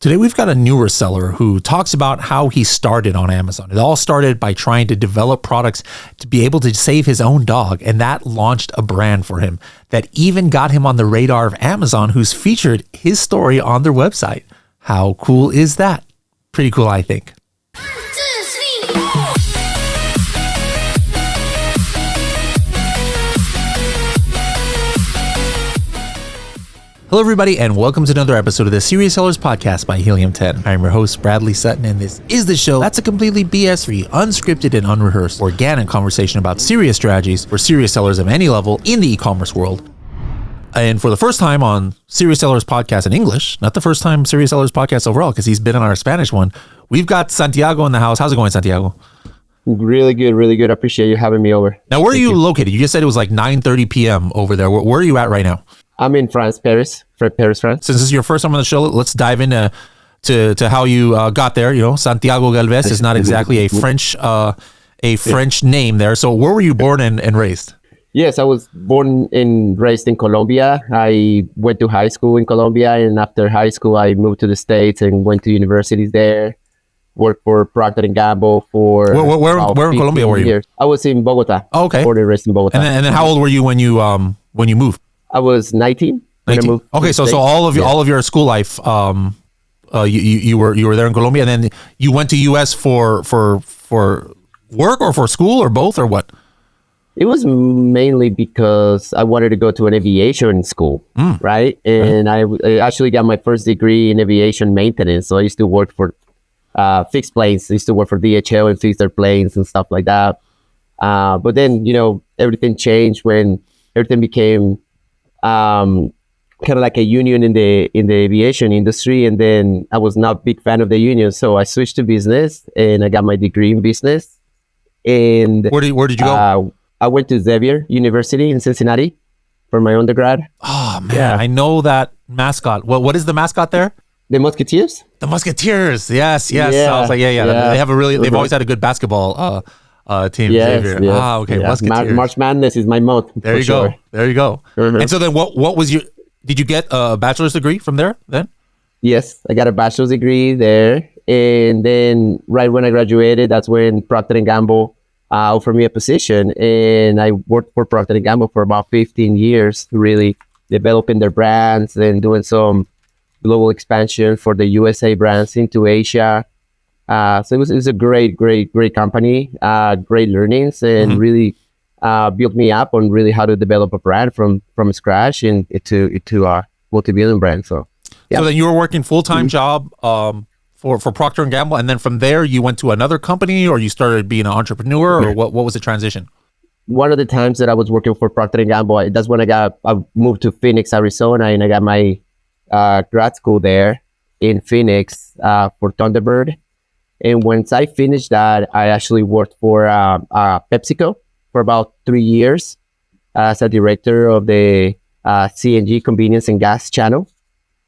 Today, we've got a newer seller who talks about how he started on Amazon. It all started by trying to develop products to be able to save his own dog, and that launched a brand for him that even got him on the radar of Amazon, who's featured his story on their website. How cool is that? Pretty cool, I think. Hello, everybody, and welcome to another episode of the Serious Sellers Podcast by Helium 10. I'm your host, Bradley Sutton, and this is the show that's a completely BS-free, unscripted, and unrehearsed, organic conversation about serious strategies for serious sellers of any level in the e-commerce world. And for the first time on Serious Sellers Podcast in English, not the first time Serious Sellers Podcast overall, because he's been on our Spanish one, we've got Santiago in the house. How's it going, Santiago? Really good, really good. I appreciate you having me over. Now, where are you located? You just said it was like 9:30 p.m. over there. Where are you at right now? I'm in France, Paris, France. Since this is your first time on the show, let's dive into to how you got there. You know, Santiago Galvez is not exactly a French name there. So where were you born and raised? Yes, I was born and raised in Colombia. I went to high school in Colombia, and after high school, I moved to the States and went to universities there. Worked for Procter & Gamble for where in Colombia were you? Years. I was in Bogota. Oh, okay. Born and raised in Bogota. And then how old were you when you moved? I was 19 when I moved. Okay, so all of your school life, you were there in Colombia, and then you went to US for work or for school or both or what? It was mainly because I wanted to go to an aviation school, right? And I actually got my first degree in aviation maintenance. So I used to work for fixed planes. I used to work for DHL and fix their planes and stuff like that. But then, everything changed when everything became kind of like a union in the aviation industry, and then I was not a big fan of the union, so I switched to business and I got my degree in business. And where did you go? I went to Xavier University in Cincinnati for my undergrad. Oh man, yeah. I know that mascot. What is the mascot there? The Musketeers. The Musketeers. Yes. Yeah. I was like, yeah. They have they've always had a good basketball team. Yes, Xavier. yes. Ah, okay. Yeah. Musketeers. March Madness is my month. There you go. There you go. Mm-hmm. And so then what was did you get a bachelor's degree from there then? Yes, I got a bachelor's degree there. And then right when I graduated, that's when Procter & Gamble offered me a position. And I worked for Procter & Gamble for about 15 years, really developing their brands and doing some global expansion for the USA brands into Asia. So it was a great company, great learnings, and really built me up on really how to develop a brand from scratch and into a multi-billion brand. So, yeah. So then you were working full-time job for Procter & Gamble, and then from there you went to another company, or you started being an entrepreneur, or what was the transition? One of the times that I was working for Procter & Gamble, that's when I moved to Phoenix, Arizona, and I got my grad school there in Phoenix for Thunderbird. And once I finished that, I actually worked for PepsiCo for about 3 years as a director of the CNG convenience and gas channel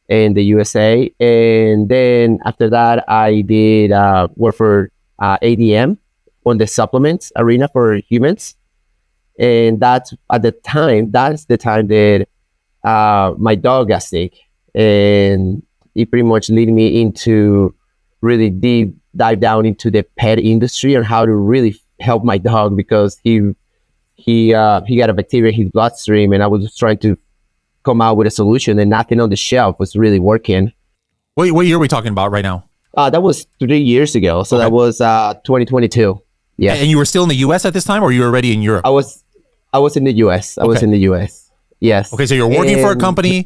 in the USA. And then after that, I did work for ADM on the supplements arena for humans. And that's the time that my dog got sick. And it pretty much led me into really dive down into the pet industry and how to really help my dog, because he got a bacteria in his bloodstream, and I was just trying to come out with a solution, and nothing on the shelf was really working. What year are we talking about right now? That was 3 years ago. So okay. That was 2022. Yeah. And you were still in the US at this time, or you were already in Europe? I was in the US. I was in the US. Yes. Okay, so you're working for a company.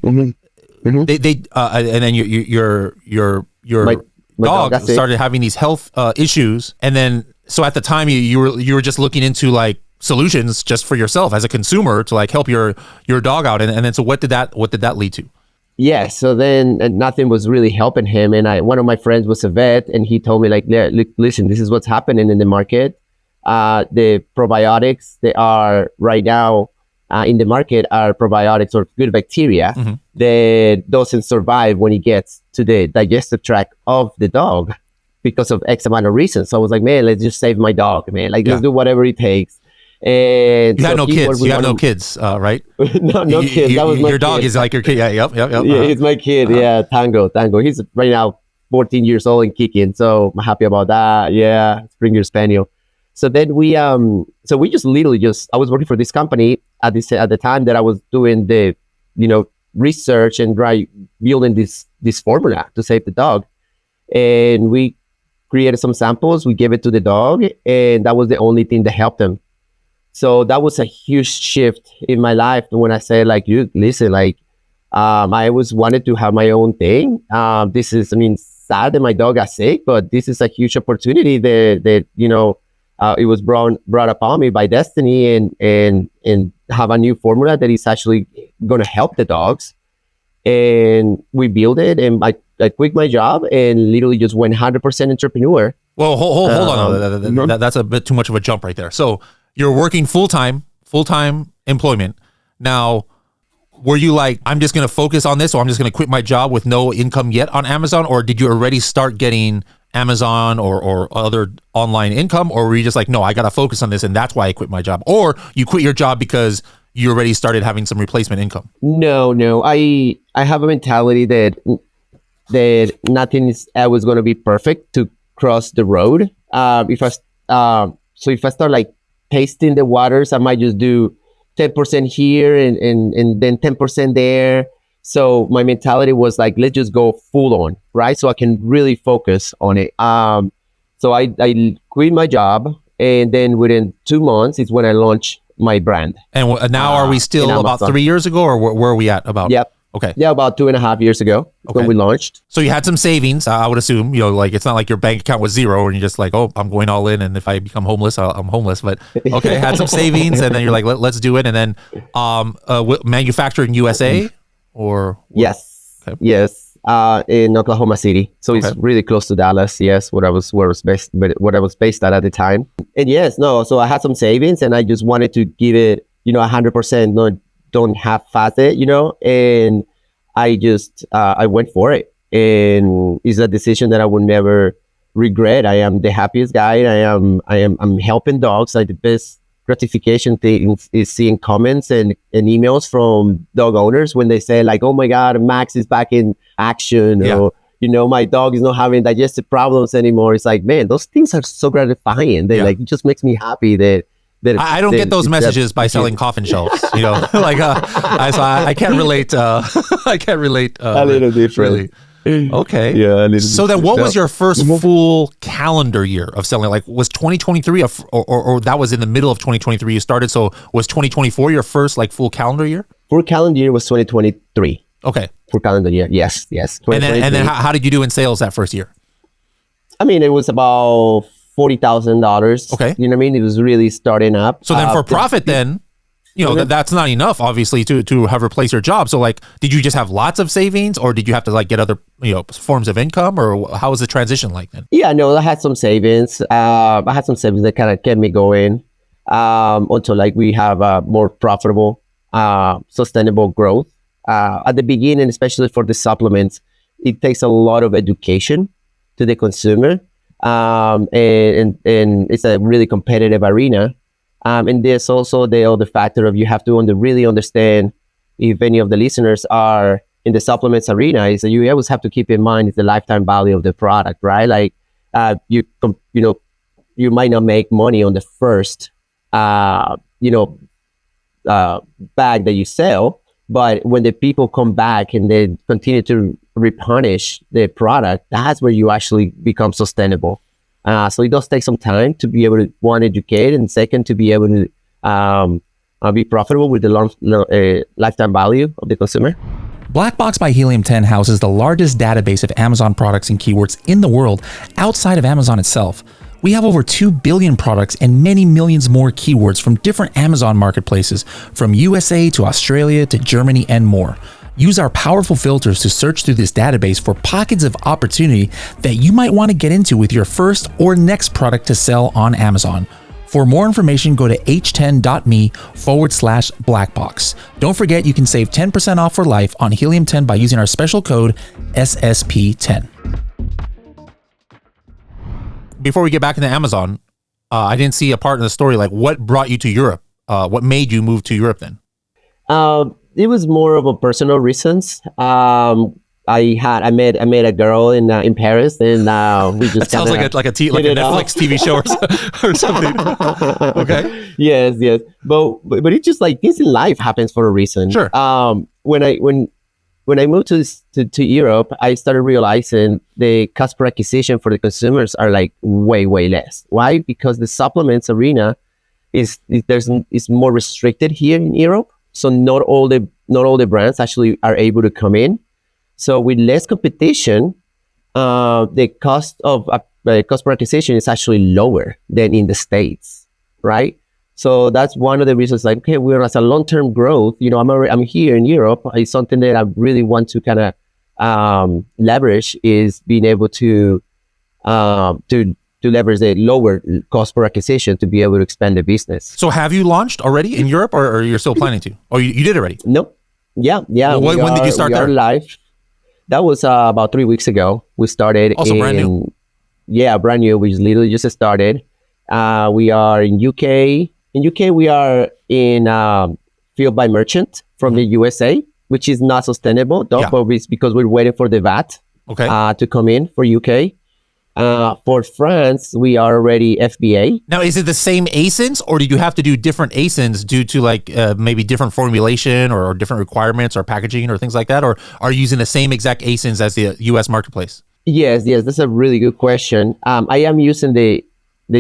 They and then your my dog started having these health issues, and then so at the time you were just looking into like solutions just for yourself as a consumer to like help your dog out, and then so what did that lead to? Yeah, so then nothing was really helping him, and one of my friends was a vet, and he told me like, look, listen, this is what's happening in the market. The probiotics they are right now in the market are probiotics or good bacteria that doesn't survive when it gets to the digestive tract of the dog because of X amount of reasons. So I was like, man, let's just save my dog, man. Like, let's do whatever it takes. And you had no kids. You have no kids, right? no kids. That was my your dog kid. Is like your kid. Yeah, yep. Yeah, he's my kid. Yeah, Tango. He's right now 14 years old and kicking. So I'm happy about that. Yeah, Springer Spaniel. So then we just literally I was working for this company at the time that I was doing the, research and building this formula to save the dog. And we created some samples. We gave it to the dog, and that was the only thing that helped him. So that was a huge shift in my life when I said, like, you listen, like, I always wanted to have my own thing. This is, sad that my dog got sick, but this is a huge opportunity that it was brought upon me by destiny, and have a new formula that is actually going to help the dogs. And we built it, and I quit my job and literally just went 100% entrepreneur. Well, hold on. That's a bit too much of a jump right there. So you're working full-time employment. Now, were you like, I'm just going to focus on this, or I'm just going to quit my job with no income yet on Amazon? Or did you already start getting Amazon or other online income? Or were you just like, no, I got to focus on this, and that's why I quit my job? Or you quit your job because you already started having some replacement income? No. I have a mentality that nothing is always going to be perfect to cross the road. If I start like tasting the waters, I might just do 10% here and then 10% there. So my mentality was like, let's just go full on, right? So I can really focus on it. So I quit my job, and then within 2 months is when I launched my brand. And now are we still about 3 years ago, or where are we at about? Yep. Okay. Yeah, about 2.5 years ago when we launched. So you had some savings, I would assume. Like, it's not like your bank account was zero and you're just like, oh, I'm going all in, and if I become homeless, I'm homeless. But okay, had some savings, and then you're like, let's do it. And then manufactured in USA, or yes, okay. Yes, in Oklahoma City. So it's really close to Dallas. Yes, where I was based at the time. And so I had some savings, and I just wanted to give it 100%. Don't half-fast it, and I just I went for it, and it's a decision that I will never regret. I am the happiest guy. I'm helping dogs. Like, the best gratification thing is seeing comments and emails from dog owners when they say, like, oh my God, Max is back in action, or my dog is not having digestive problems anymore. It's like, man, those things are so gratifying. Like, it just makes me happy that I don't get those messages by selling coffin shelves, like, so I can't relate. I can't relate. A little different. Really. Okay. Yeah. So then what was your first full calendar year of selling? Like, was 2023 or that was in the middle of 2023 you started? So was 2024 your first like full calendar year? Full calendar year was 2023. Okay. Full calendar year. Yes. And then how did you do in sales that first year? It was about $40,000. Okay. You know what I mean? It was really starting up. So then for profit then, that's not enough, obviously, to have replaced your job. So like, did you just have lots of savings, or did you have to like get other, forms of income, or how was the transition like then? Yeah, no, I had some savings. I had some savings that kind of kept me going until like we have a more profitable, sustainable growth. At the beginning, especially for the supplements, it takes a lot of education to the consumer. And it's a really competitive arena. And there's also the other factor of you have to really understand, if any of the listeners are in the supplements arena, is that you always have to keep in mind is the lifetime value of the product, right? Like, you might not make money on the first, bag that you sell, but when the people come back and they continue to replenish the product, that's where you actually become sustainable. So it does take some time to be able to, one, educate, and second, to be able to be profitable with the lifetime value of the consumer. Black Box by Helium 10 houses the largest database of Amazon products and keywords in the world outside of Amazon itself. We have over 2 billion products and many millions more keywords from different Amazon marketplaces, from USA to Australia to Germany and more. Use our powerful filters to search through this database for pockets of opportunity that you might want to get into with your first or next product to sell on Amazon. For more information, go to h10.me/blackbox. Don't forget, you can save 10% off for life on Helium 10 by using our special code SSP10. Before we get back into Amazon, I didn't see a part in the story. Like, what brought you to Europe? What made you move to Europe then? It was more of a personal reasons. I met a girl in Paris, and we just That sounds like a Netflix TV show or something. Okay. Yes, but it's just like this in life happens for a reason. Sure. When I moved to Europe, I started realizing the cost per acquisition for the consumers are like way less. Why? Because the supplements arena is more restricted here in Europe. So not all the brands actually are able to come in. So with less competition, the cost per acquisition is actually lower than in the States, right? So that's one of the reasons. Like, okay, we're as a long-term growth. I'm here in Europe. It's something that I really want to kind of leverage is being able to leverage the lower cost per acquisition to be able to expand the business. So have you launched already in Europe, or you're still planning to? Oh, you did already? Nope. Yeah. Well, when did you start there? We are live. That was about 3 weeks ago. We started. Also brand new. Yeah, brand new. We literally just started. We are in UK. In UK, we are in field by merchant from the USA, which is not sustainable, though, but it's because we're waiting for the VAT to come in for UK. For France, we are already FBA. Now, is it the same ASINs, or did you have to do different ASINs due to like maybe different formulation or different requirements or packaging or things like that? Or are you using the same exact ASINs as the US marketplace? Yes, that's a really good question. I am using the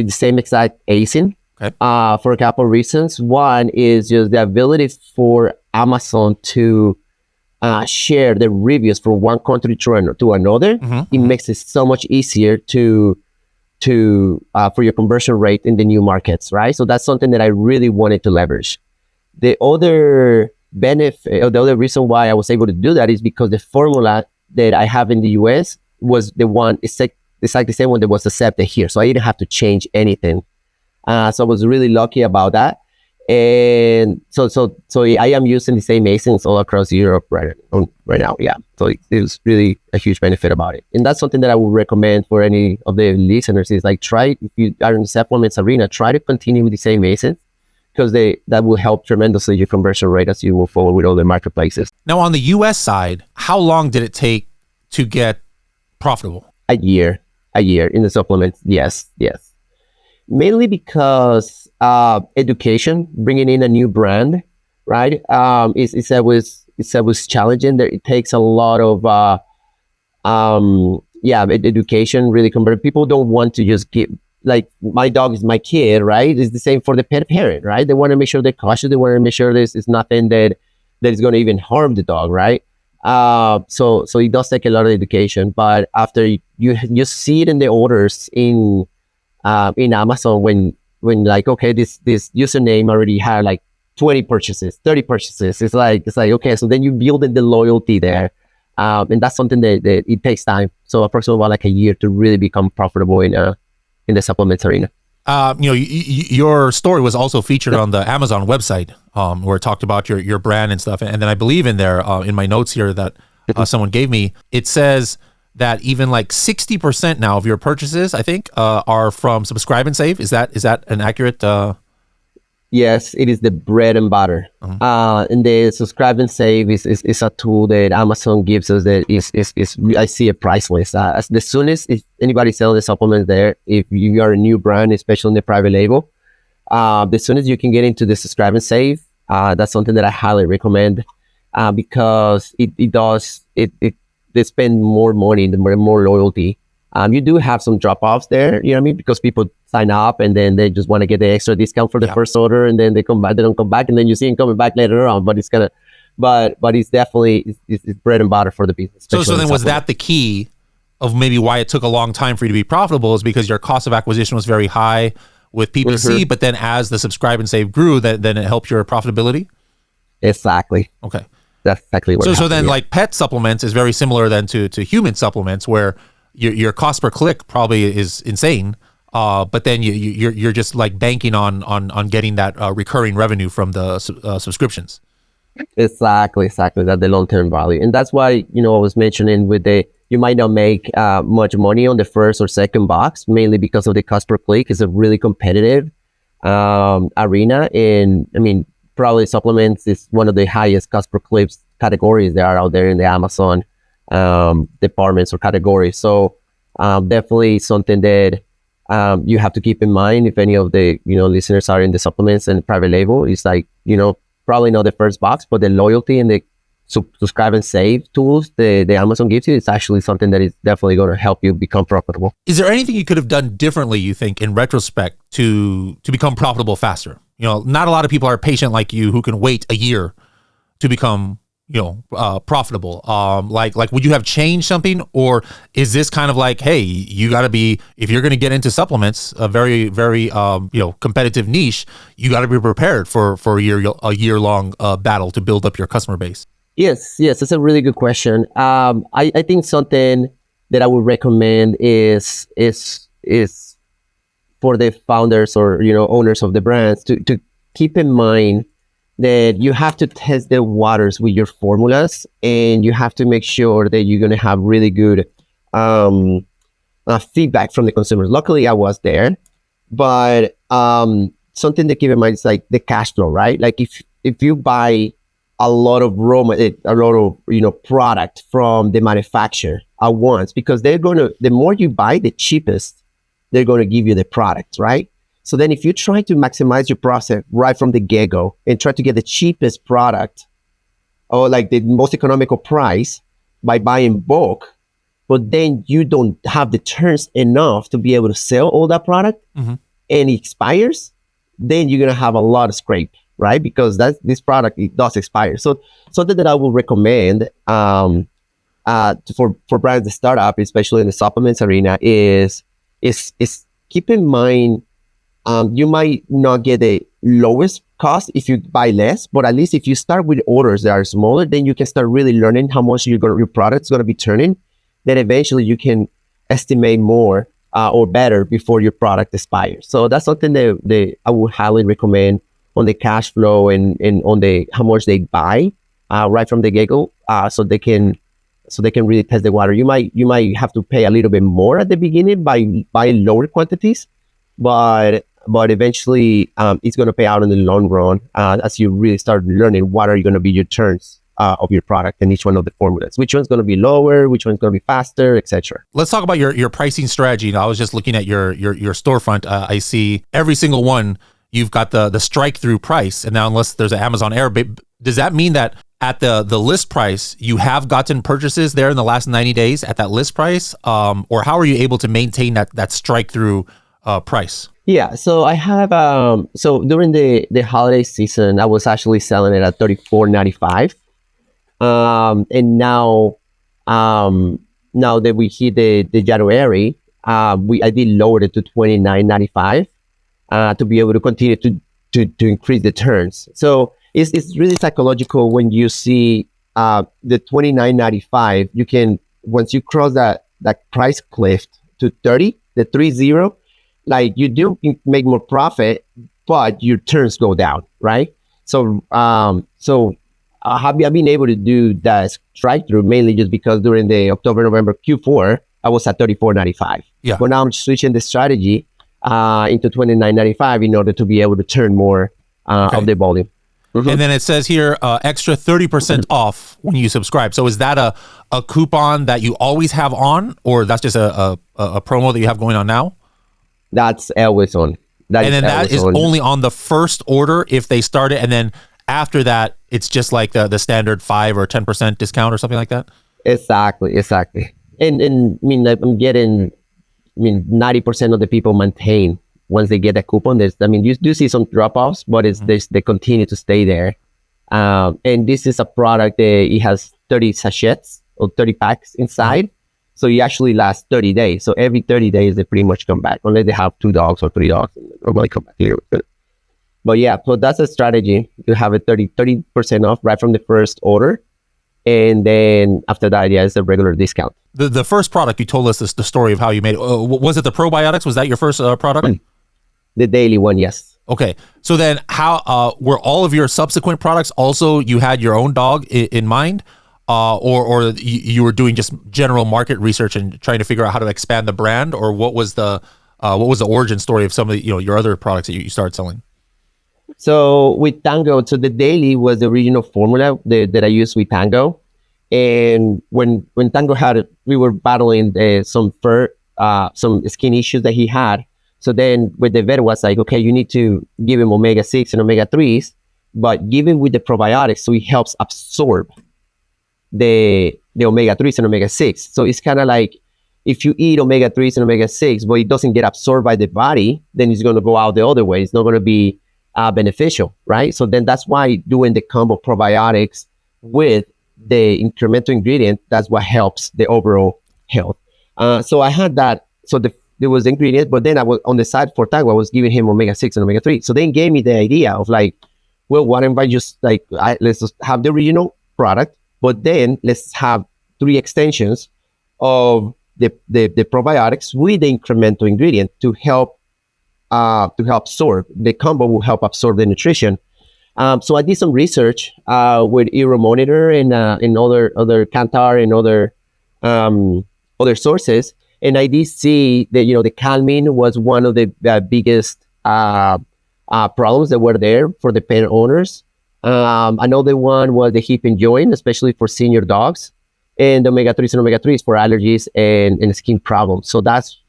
same exact ASIN for a couple of reasons. One is just the ability for Amazon to share the reviews from one country to another. It makes it so much easier to for your conversion rate in the new markets, right? So that's something that I really wanted to leverage. The other benefit, or the other reason why I was able to do that is because the formula that I have in the US was the one, it's like the same one that was accepted here. So I didn't have to change anything. So I was really lucky about that. And so I am using the same ASINs all across Europe right now. Yeah. So it's really a huge benefit about it. And that's something that I would recommend for any of the listeners is like, if you are in the supplements arena, try to continue with the same ASINs because that will help tremendously your conversion rate as you move forward with other marketplaces. Now on the US side, how long did it take to get profitable? A year in the supplements. Yes. Mainly because education, bringing in a new brand, right? It's always challenging. It takes a lot of education. Really, people don't want to just give. Like my dog is my kid, right? It's the same for the pet parent, right? They want to make sure they're cautious. They want to make sure there's nothing that is going to even harm the dog, right? So it does take a lot of education. But after you see it in the orders in Amazon when like, okay, this username already had like 20 purchases, 30 purchases. It's like, okay, so then you build the loyalty there. And that's something that it takes time. So approximately about like a year to really become profitable in the supplements arena. Your story was also featured on the Amazon website, where it talked about your brand and stuff. And then I believe in there, in my notes here that someone gave me, it says that even like 60% now of your purchases, I think, are from Subscribe and Save. Is that an accurate? Yes, it is the bread and butter. And the Subscribe and Save is a tool that Amazon gives us that is I see a priceless. As soon as anybody selling the supplements there, if you are a new brand, especially in the private label, as soon as you can get into the Subscribe and Save, that's something that I highly recommend because they spend more money, more loyalty. You do have some drop-offs there, you know what I mean? Because people sign up and then they just want to get the extra discount for the first order, and then they don't come back, and then you see them coming back later on. But it's it's definitely it's bread and butter for the business. So then was that the key of maybe why it took a long time for you to be profitable, is because your cost of acquisition was very high with PPC, but then as the Subscribe and Save grew, then it helped your profitability? Exactly. Okay. That's exactly what happened. So then like pet supplements is very similar then to human supplements, where your cost per click probably is insane, but then you're just like banking on getting that recurring revenue from the subscriptions. Exactly. That's the long-term value. And that's why, I was mentioning you might not make much money on the first or second box, mainly because of the cost per click. It's a really competitive arena. And I mean, probably supplements is one of the highest cost per clicks categories that are out there in the Amazon departments or categories. So definitely something that you have to keep in mind if any of the listeners are in the supplements and private label. It's like probably not the first box, but the loyalty and the subscribe and save tools the Amazon gives you is actually something that is definitely going to help you become profitable. Is there anything you could have done differently, you think, in retrospect to become profitable faster? Not a lot of people are patient like you who can wait a year to become profitable. Like would you have changed something, or is this kind of like, hey, you got to be, if you're going to get into supplements, a very, very competitive niche, you got to be prepared for a year long battle to build up your customer base? Yes, that's a really good question. I think something that I would recommend is for the founders or owners of the brands to keep in mind that you have to test the waters with your formulas, and you have to make sure that you're going to have really good feedback from the consumers. Luckily, I was there, but something to keep in mind is like the cash flow, right? Like if you buy a lot of product from the manufacturer at once, because the more you buy, the cheapest they're going to give you the product, right? So then if you try to maximize your process right from the get-go and try to get the cheapest product or like the most economical price by buying bulk, but then you don't have the turns enough to be able to sell all that product, and it expires, then you're going to have a lot of scrape, right? Because this product, it does expire. So something that I will recommend for brands to start up, especially in the supplements arena, is keep in mind, you might not get the lowest cost if you buy less, but at least if you start with orders that are smaller, then you can start really learning how much your product's going to be turning. Then eventually you can estimate more or better before your product expires. So that's something that I would highly recommend on the cash flow and on the how much they buy right from the get-go, so they can really test the water. You might have to pay a little bit more at the beginning by buying lower quantities, but eventually it's going to pay out in the long run as you really start learning what are going to be your turns of your product and each one of the formulas. Which one's going to be lower, which one's going to be faster, etc. Let's talk about your pricing strategy. I was just looking at your storefront. I see every single one, you've got the strike through price. And now unless there's an Amazon error, does that mean that at the list price, you have gotten purchases there in the last 90 days at that list price? Or how are you able to maintain that strike through price? Yeah, so I have so during the holiday season, I was actually selling it at $34.95, and now that we hit the January, I did lower it to $29.95 to be able to continue to increase the turns. So it's really psychological when you see the $29.95. You can, once you cross that price cliff to 30, the 30. Like you do make more profit, but your turns go down, right? So I've been able to do that strike through mainly just because during the October-November Q4, I was at $34.95. Yeah. But now I'm switching the strategy into $29.95 in order to be able to turn more of the volume. Mm-hmm. And then it says here, extra 30% off when you subscribe. So is that a coupon that you always have on, or that's just a promo that you have going on now? That's always on. That is only on the first order if they start it, and then after that, it's just like the standard 5 or 10% discount or something like that? Exactly. And I mean, like, I'm getting, 90% of the people maintain once they get that coupon. You do see some drop-offs, but they continue to stay there. And this is a product that it has 30 sachets or 30 packs inside. So you actually last 30 days. So every 30 days, they pretty much come back, unless they have 2 dogs or 3 dogs. And they normally come back here. But yeah, so that's a strategy. You have a 30% off right from the first order. And then after that, it's a regular discount. The first product, you told us the story of how you made it. Was it the probiotics? Was that your first product? The daily one, yes. Okay. So then how were all of your subsequent products also, you had your own dog in mind? Or you were doing just general market research and trying to figure out how to expand the brand, or what was the origin story of some of the, your other products that you started selling? So with Tango, so the daily was the original formula that I used with Tango, And when Tango we were battling some skin issues that he had. So then with the vet was like, okay, you need to give him omega-6 and omega-3s, but give him with the probiotics so he helps absorb the omega-3s and omega-6. So it's kind of like if you eat omega-3s and omega-6, but it doesn't get absorbed by the body, then it's going to go out the other way. It's not going to be beneficial, right? So then that's why doing the combo probiotics with the incremental ingredient, that's what helps the overall health. So I had that. So there was the ingredient, but then I was on the side for Tango, I was giving him omega-6 and omega-3. So then gave me the idea of like, well, why don't I just let's just have the original product, but then let's have 3 extensions of the probiotics with the incremental ingredient to help absorb. The combo will help absorb the nutrition. So I did some research with Euromonitor and other Kantar and other sources, and I did see that the calming was one of the biggest problems that were there for the pet owners. Another one was the hip and joint, especially for senior dogs, and omega-3s and omega-3s for allergies and skin problems. So that's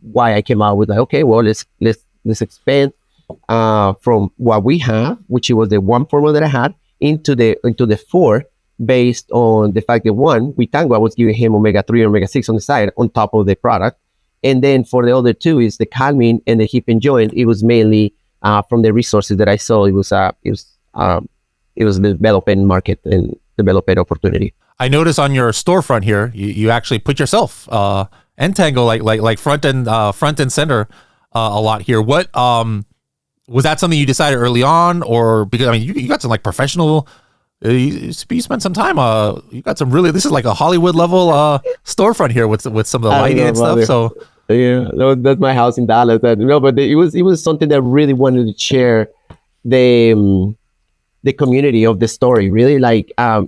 why I came out with like, okay, well, let's expand from what we have, which was the one formula that I had, into the 4, based on the fact that one, with Tango, I was giving him omega-3 and omega-6 on the side on top of the product. And then for the other 2 is the calming and the hip and joint. It was mainly from the resources that I saw. It was the developing market and developing opportunity. I notice on your storefront here, you actually put yourself and Tango like front and center a lot here. What was that something you decided early on, or because I mean you got some like professional? You spent some time. You got some really. This is like a Hollywood level storefront here with some of the lighting and stuff. So yeah, that's my house in Dallas. But it was something that I really wanted to share the community of the story. Really, like I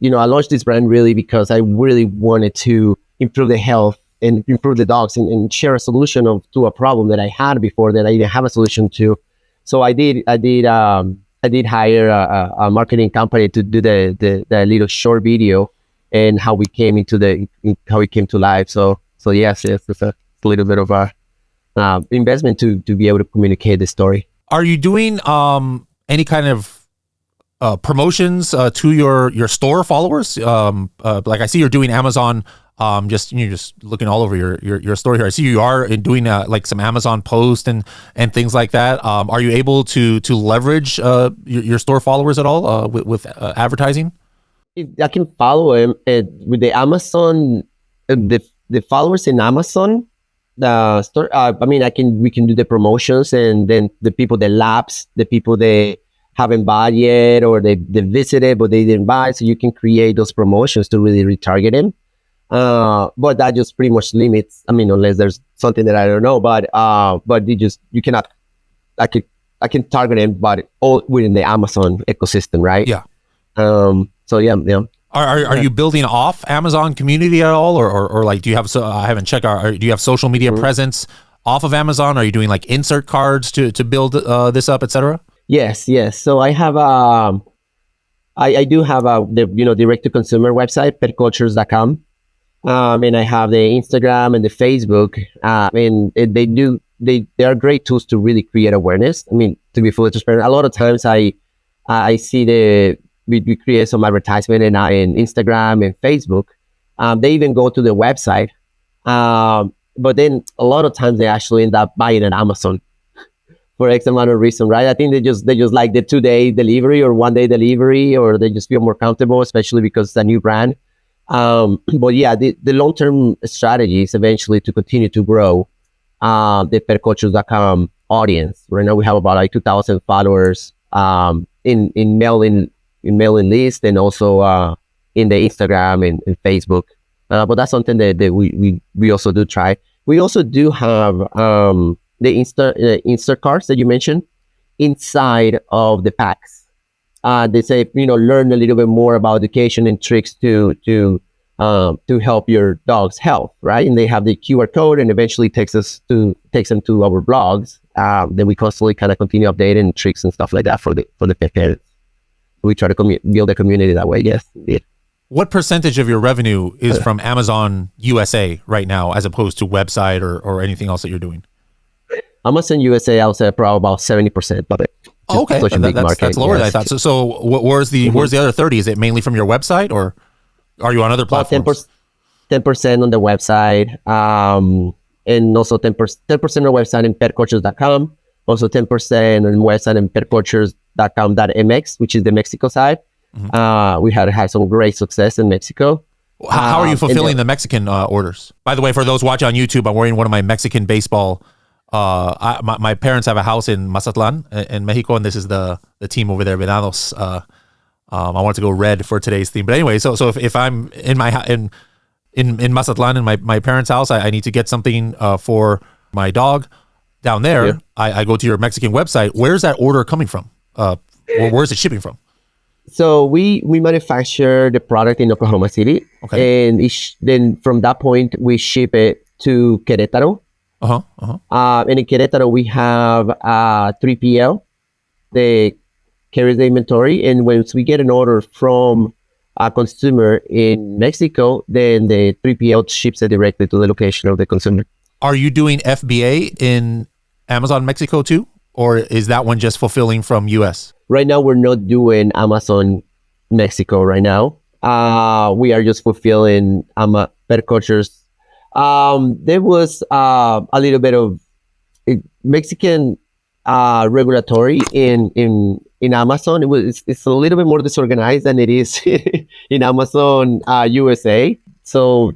launched this brand really because I really wanted to improve the health and improve the dogs and share a solution to a problem that I had before that I didn't have a solution to. So I did hire a marketing company to do the little short video and how we came to life. So yes, it's a little bit of a investment to be able to communicate the story. Are you doing any kind of promotions to your store followers? Like I see you're doing Amazon. You're just looking all over your store here. I see you are doing like some Amazon posts and things like that. Are you able to leverage your store followers at all with advertising? I can follow him with the Amazon, the followers in Amazon, the store. We can do the promotions, and then the people that lapse, the people they haven't bought yet, or they visited but they didn't buy. So you can create those promotions to really retarget them. But that just pretty much limits. I mean, unless there's something that I don't know, but you cannot. I can target them, but all within the Amazon ecosystem, right? Yeah. So yeah. Are you building off Amazon community at all, or like do you have? I haven't checked. Do you have social media presence off of Amazon? Are you doing like insert cards to build this up, etc.? Yes. So I have I do have the direct to consumer website, petcultures.com. And I have the Instagram and the Facebook. And they are great tools to really create awareness. I mean, to be fully transparent, a lot of times I see we create some advertisement in Instagram and Facebook. They even go to the website. But then a lot of times they actually end up buying on Amazon for X amount of reason, right? I think they just like the 2-day delivery or 1-day delivery, or they just feel more comfortable, especially because it's a new brand. But yeah, the long-term strategy is eventually to continue to grow the petcultures.com audience. Right now we have about like 2,000 followers in mailing list, and also in the Instagram and Facebook. But that's something that we also do try. We also do have the insert cards that you mentioned inside of the packs. They say, learn a little bit more about education and tricks to help your dog's health, right? And they have the QR code, and eventually takes them to our blogs. Then we constantly kind of continue updating tricks and stuff like that for the pet parents. We try to build a community that way. Yes, indeed. What percentage of your revenue is from Amazon USA right now, as opposed to website or anything else that you're doing? Amazon USA, I'll say probably about 70% of it. Oh, okay, Such a big market. That's lower than I thought. So where's the other 30? Is it mainly from your website, or are you on other platforms? 10% on the website, and also 10% on the website in petcoaches.com. Also 10% on the website in petcoaches.com.mx, which is the Mexico side. We had some great success in Mexico. How are you fulfilling the Mexican orders? By the way, for those watching on YouTube, I'm wearing one of my Mexican baseball. My parents have a house in Mazatlan in Mexico, and this is the team over there, Venados. I wanted to go red for today's theme, but anyway, so if I'm in Mazatlan in my parents' house, I need to get something for my dog down there. Yeah. I go to your Mexican website. Where's that order coming from? Or where's it shipping from? So we manufacture the product in Oklahoma City, and then from that point we ship it to Querétaro. And in Querétaro we have 3PL. They carry the inventory, and once we get an order from a consumer in Mexico, then the 3PL ships it directly to the location of the consumer. Are you doing FBA in Amazon Mexico too, or is that one just fulfilling from US? Right now, we're not doing Amazon Mexico right now. We are just fulfilling pet cultures. There was a little bit of Mexican regulatory in Amazon. It's a little bit more disorganized than it is in Amazon USA. So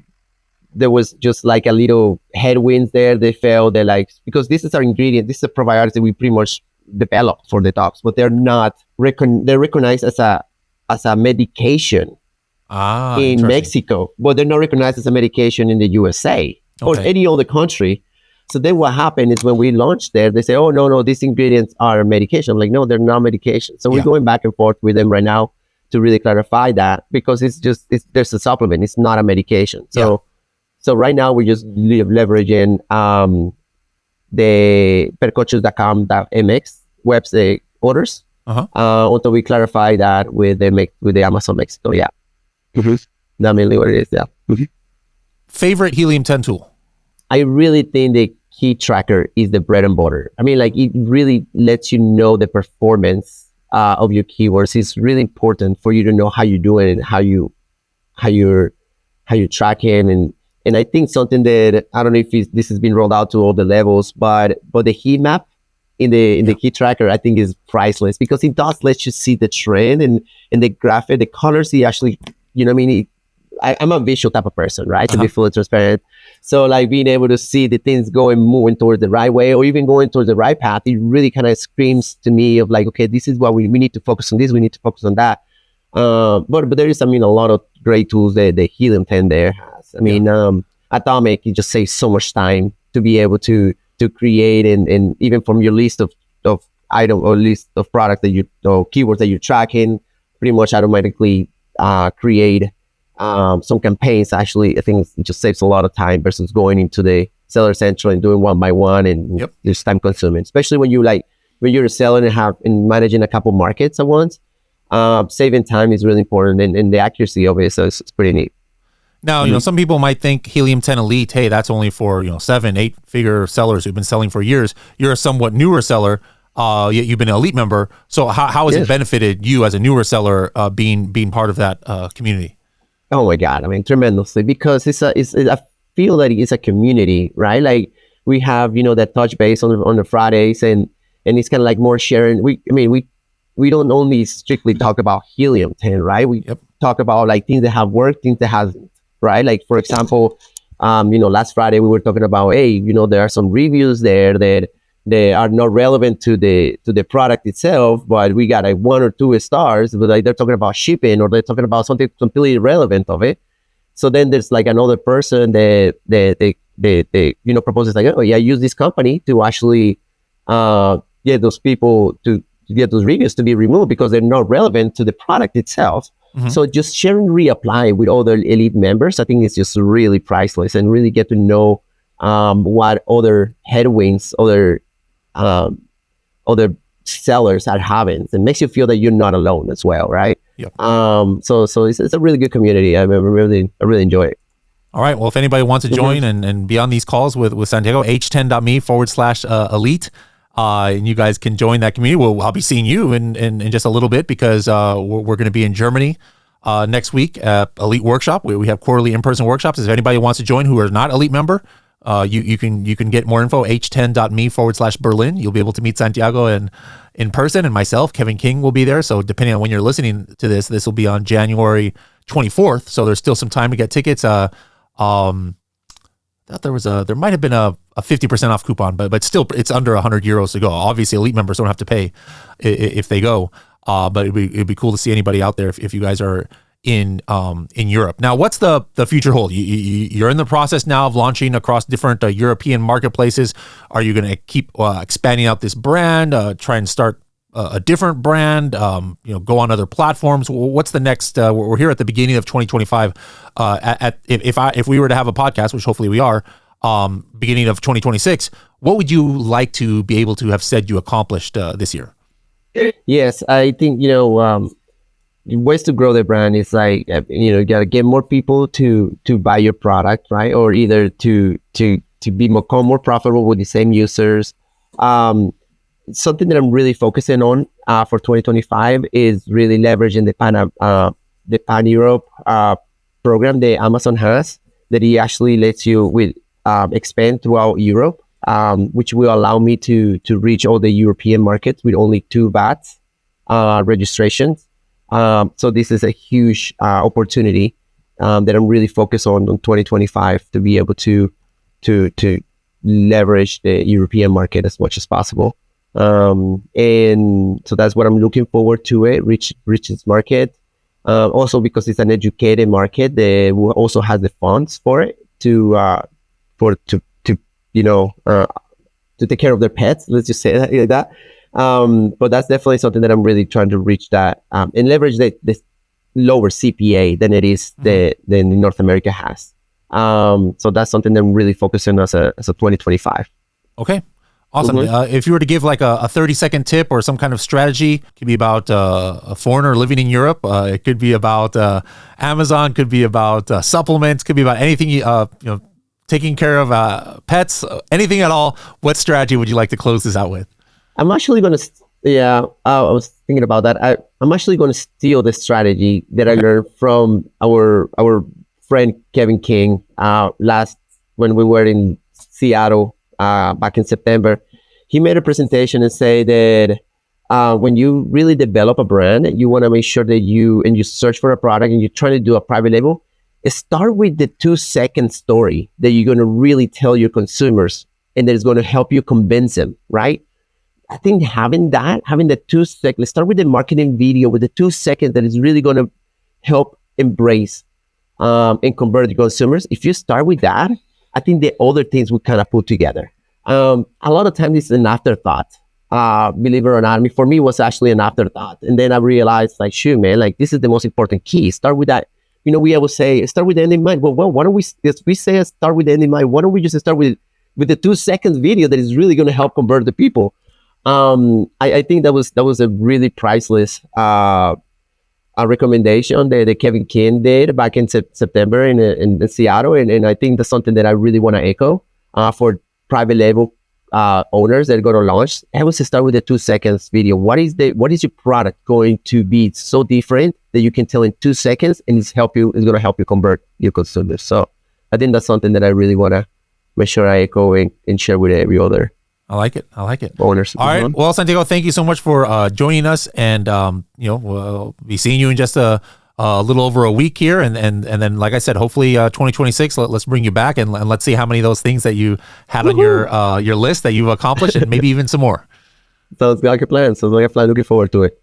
there was just like a little headwinds there. They felt that, like, because this is our ingredient, this is a probiotic that we pretty much developed for the dogs, but they're not they're recognized as a medication in Mexico, but they're not recognized as a medication in the USA or any other country. So then what happened is when we launched there, they say, oh, no, these ingredients are medication. I'm like, no, they're not medication. So we're going back and forth with them right now to really clarify that, because there's a supplement. It's not a medication. So right now we're just leveraging the petcoaches.com.mx website orders until we clarify that with the Amazon Mexico. Yeah. That's mainly what it is. Yeah. Favorite Helium 10 tool? I really think the key tracker is the bread and butter. I mean, like, it really lets you know the performance of your keywords. It's really important for you to know how you're doing and how you're tracking. And I think something that, I don't know if this has been rolled out to all the levels, but the heat map in the key tracker, I think, is priceless, because it does let you see the trend and the graphic, the colors. He actually, you know what I mean? I'm a visual type of person, right? To be fully transparent. So, like, being able to see the things moving towards the right way, or even going towards the right path, it really kind of screams to me of like, okay, this is what we need to focus on this, we need to focus on that. But there is, I mean, a lot of great tools that the Helium 10 there has. I mean, Atomic, it just saves so much time to be able to create, and even from your list of item or list of product that keywords that you're tracking, pretty much automatically create some campaigns. Actually, I think it just saves a lot of time versus going into the Seller Central and doing one by one, and it's time consuming, especially when you're selling and managing a couple markets at once. Saving time is really important, and the accuracy of it, so it's pretty neat. Now, some people might think Helium 10 Elite, hey, that's only for 7-8 figure sellers who've been selling for years. You're a somewhat newer seller, yet you've been an Elite member. So how has it benefited you as a newer seller, being part of that community? Oh my God, I mean, tremendously, because I feel that it's a community, right? Like, we have that touch base on the Fridays, and it's kind of like more sharing. We don't only strictly talk about Helium 10, right? We talk about like things that have worked, things that hasn't, right? Like, for example, last Friday we were talking about, hey, there are some reviews there that they are not relevant to the product itself, but we got like 1 or 2 stars, but like they're talking about shipping, or they're talking about something completely irrelevant of it. So then there's like another person that they proposes like, oh yeah, use this company to actually get those people to get those reviews to be removed because they're not relevant to the product itself. So just sharing reapply with other Elite members, I think it's just really priceless, and really get to know what other headwinds, other sellers are having. It makes you feel that you're not alone as well, right? Yep. So it's a really good community. I really enjoy it. All right. Well, if anybody wants to join and be on these calls with Santiago, h10.me/elite. And you guys can join that community. I'll be seeing you in just a little bit because we're going to be in Germany next week at Elite Workshop. We have quarterly in-person workshops. If anybody wants to join who are not Elite member, you can get more info, h10.me/Berlin. You'll be able to meet Santiago in person, and myself, Kevin King, will be there. So depending on when you're listening to this will be on January 24th. So there's still some time to get tickets. There might have been a 50% off coupon, but still it's under €100 to go. Obviously, Elite members don't have to pay if they go. But it'd be cool to see anybody out there if you guys are in Europe. Now, what's the future hold? You're in the process now of launching across different European marketplaces. Are you going to keep expanding out this brand? Try and start a different brand? Go on other platforms. What's the next? We're here at the beginning of 2025. If we were to have a podcast, which hopefully we are, beginning of 2026, what would you like to be able to have said you accomplished this year? Yes, I think ways to grow the brand is like you got to get more people to buy your product, right? Or either to become more profitable with the same users. Something that I'm really focusing on for 2025 is really leveraging the Pan Europe program that Amazon has, that it actually lets you expand throughout Europe, which will allow me to reach all the European markets with only 2 VATs registrations. So this is a huge opportunity that I'm really focused on 2025 to be able to leverage the European market as much as possible. And so that's what I'm looking forward to reach this market. Also because it's an educated market, they will also has the funds for it to take care of their pets. Let's just say that like that. But that's definitely something that I'm really trying to reach that and leverage the lower CPA than it is than North America has. So that's something that I'm really focusing on as a 2025. Okay. Awesome. If you were to give like a 30-second tip or some kind of strategy, it could be about a foreigner living in Europe. It could be about Amazon, could be about supplements, could be about anything, taking care of pets, anything at all. What strategy would you like to close this out with? I'm actually going to, I was thinking about that. I'm actually going to steal the strategy that I learned from our friend Kevin King when we were in Seattle. Back in September, he made a presentation and say that when you really develop a brand, you want to make sure that you search for a product and you're trying to do a private label, start with the 2-second story that you're going to really tell your consumers and that is going to help you convince them, right? I think having the 2 seconds, let's start with the marketing video with the 2 seconds that is really going to help embrace and convert the consumers. If you start with that, I think the other things we kind of put together. A lot of times it's an afterthought. Believe it or not, for me, it was actually an afterthought. And then I realized, like, shoot, man, like this is the most important key. Start with that. We always say, start with the end in mind. Well, why don't we say start with the end in mind? Why don't we just start with the 2 seconds video that is really going to help convert the people? I think that was a really priceless a recommendation that Kevin King did back in September in Seattle. And I think that's something that I really want to echo for private label owners that are going to launch. I would start with the 2 seconds video. What is your product going to be so different that you can tell in 2 seconds and it's going to help you convert your consumers. So I think that's something that I really want to make sure I echo and share with every other. I like it. Owners. All right. Well, Santiago, thank you so much for joining us, and we'll be seeing you in just a little over a week here, and then, like I said, hopefully 2026. Let's bring you back and let's see how many of those things that you had on your list that you've accomplished, and maybe even some more. Sounds like a plan. Looking forward to it.